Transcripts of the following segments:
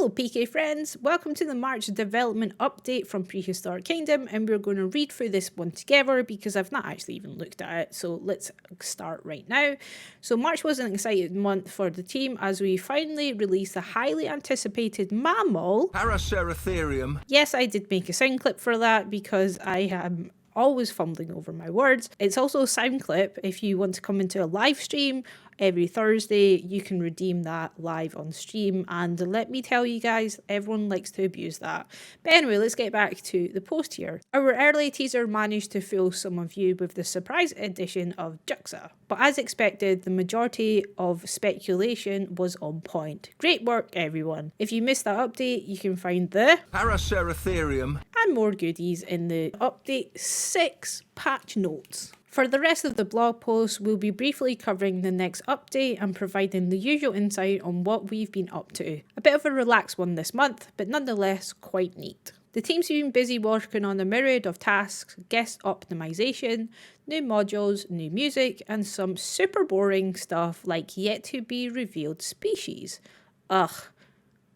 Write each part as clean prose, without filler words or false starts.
Hello PK friends, welcome to the March development update from Prehistoric Kingdom, and we're going to read through this one together because I've not actually even looked at it, so let's start right now. So March was an exciting month for the team as we finally released the highly anticipated mammal Paraceratherium. Yes, I did make a sound clip for that because I am always fumbling over my words. It's also a sound clip. If you want to come into a live stream every Thursday, you can redeem that live on stream. And let me tell you guys, everyone likes to abuse that. But anyway, let's get back to the post here. Our early teaser managed to fool some of you with the surprise edition of Juxa. But as expected, the majority of speculation was on point. Great work, everyone. If you missed that update, you can find the Paraceratherium and more goodies in the update 6 patch notes. For the rest of the blog post, we'll be briefly covering the next update and providing the usual insight on what we've been up to. A bit of a relaxed one this month, but nonetheless quite neat. The team's been busy working on a myriad of tasks, guest optimization, new modules, new music, and some super boring stuff like yet to be revealed species. Ugh,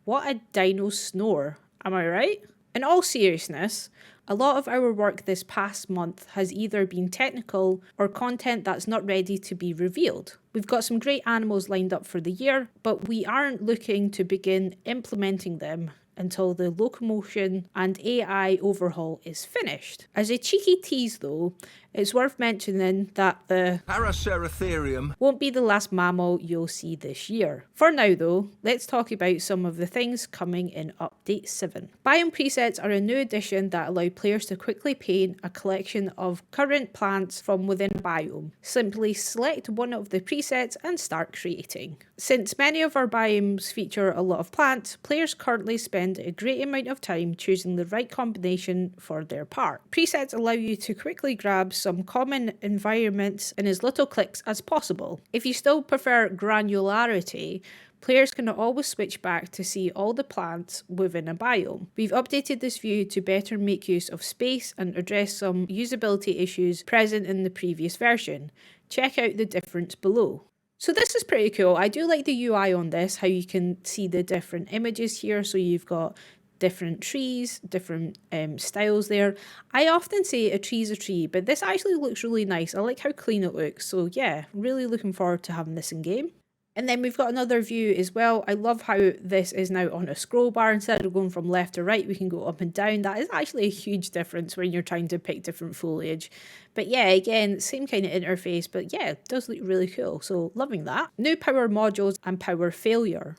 what a dino snore, am I right? In all seriousness, a lot of our work this past month has either been technical or content that's not ready to be revealed. We've got some great animals lined up for the year, but we aren't looking to begin implementing them until the locomotion and AI overhaul is finished. As a cheeky tease though, it's worth mentioning that the Paraceratherium won't be the last mammal you'll see this year. For now though, let's talk about some of the things coming in Update 7. Biome presets are a new addition that allow players to quickly paint a collection of current plants from within a biome. Simply select one of the presets and start creating. Since many of our biomes feature a lot of plants, players currently spend a great amount of time choosing the right combination for their part. Presets allow you to quickly grab some common environments in as little clicks as possible. If you still prefer granularity, players can always switch back to see all the plants within a biome. We've updated this view to better make use of space and address some usability issues present in the previous version. Check out the difference below. So this is pretty cool. I do like the UI on this, how you can see the different images here. So you've got different trees, different styles there. I often say a tree's a tree, but this actually looks really nice. I like how clean it looks. So yeah, really looking forward to having this in game. And then we've got another view as well. I love how this is now on a scroll bar. Instead of going from left to right, we can go up and down. That is actually a huge difference when you're trying to pick different foliage. But yeah, again, same kind of interface, but yeah, it does look really cool. So loving that. New power modules and power failure.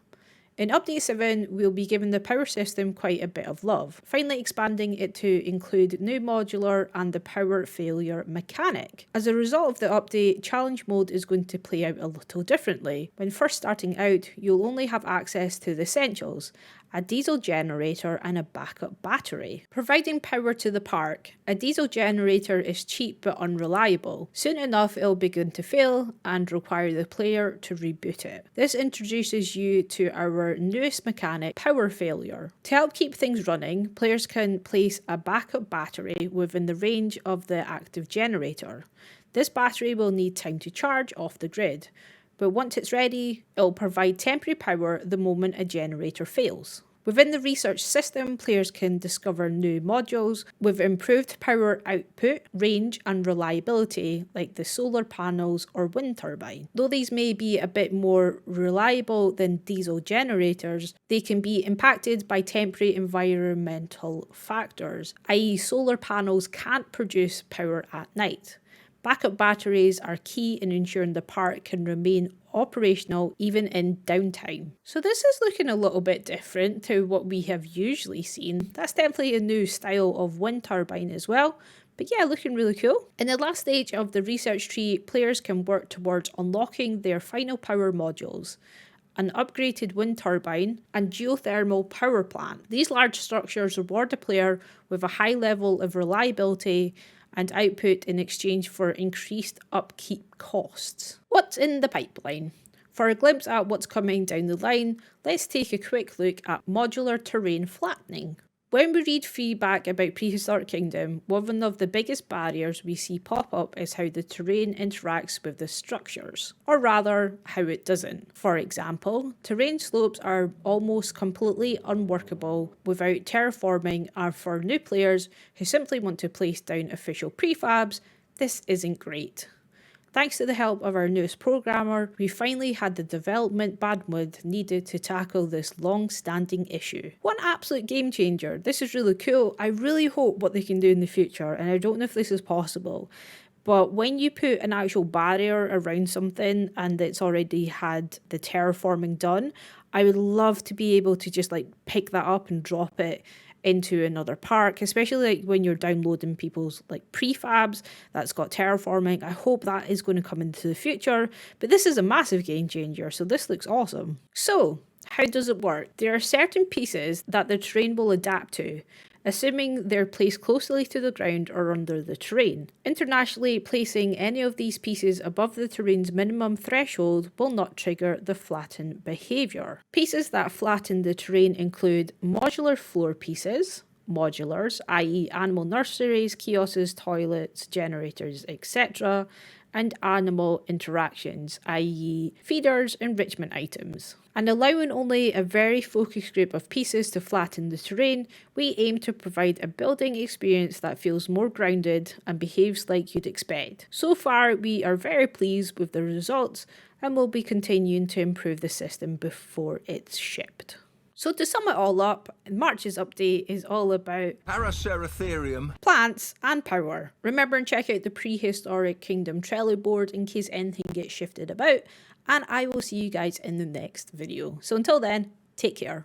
In Update 7, we'll be giving the power system quite a bit of love, finally expanding it to include new modular and the power failure mechanic. As a result of the update, challenge mode is going to play out a little differently. When first starting out, you'll only have access to the essentials, a diesel generator and a backup battery. Providing power to the park, a diesel generator is cheap but unreliable. Soon enough it'll begin to fail and require the player to reboot it. This introduces you to our newest mechanic, power failure. To help keep things running, players can place a backup battery within the range of the active generator. This battery will need time to charge off the grid, but once it's ready, it'll provide temporary power the moment a generator fails. Within the research system, players can discover new modules with improved power output, range and reliability, like the solar panels or wind turbine. Though these may be a bit more reliable than diesel generators, they can be impacted by temporary environmental factors, i.e. solar panels can't produce power at night. Backup batteries are key in ensuring the park can remain operational even in downtime. So this is looking a little bit different to what we have usually seen. That's definitely a new style of wind turbine as well. But yeah, looking really cool. In the last stage of the research tree, players can work towards unlocking their final power modules, an upgraded wind turbine, and geothermal power plant. These large structures reward the player with a high level of reliability and output in exchange for increased upkeep costs. What's in the pipeline? For a glimpse at what's coming down the line, let's take a quick look at modular terrain flattening. When we read feedback about Prehistoric Kingdom, one of the biggest barriers we see pop up is how the terrain interacts with the structures, or rather, how it doesn't. For example, terrain slopes are almost completely unworkable without terraforming, and for new players who simply want to place down official prefabs, this isn't great. Thanks to the help of our newest programmer, we finally had the development bandwidth needed to tackle this long-standing issue. One absolute game changer. This is really cool. I really hope what they can do in the future, and I don't know if this is possible, but when you put an actual barrier around something and it's already had the terraforming done, I would love to be able to just like pick that up and drop it into another park, especially like when you're downloading people's like prefabs that's got terraforming. I hope that is going to come into the future, but this is a massive game changer, so this looks awesome. So how does it work? There are certain pieces that the terrain will adapt to, assuming they're placed closely to the ground or under the terrain. Internationally, placing any of these pieces above the terrain's minimum threshold will not trigger the flatten behaviour. Pieces that flatten the terrain include modular floor pieces, modulars, i.e. animal nurseries, kiosks, toilets, generators, etc., and animal interactions, i.e. feeders, enrichment items. And allowing only a very focused group of pieces to flatten the terrain, we aim to provide a building experience that feels more grounded and behaves like you'd expect. So far, we are very pleased with the results and will be continuing to improve the system before it's shipped. So to sum it all up, March's update is all about Paraceratherium, plants and power. Remember and check out the Prehistoric Kingdom Trello board in case anything gets shifted about, and I will see you guys in the next video. So until then, take care.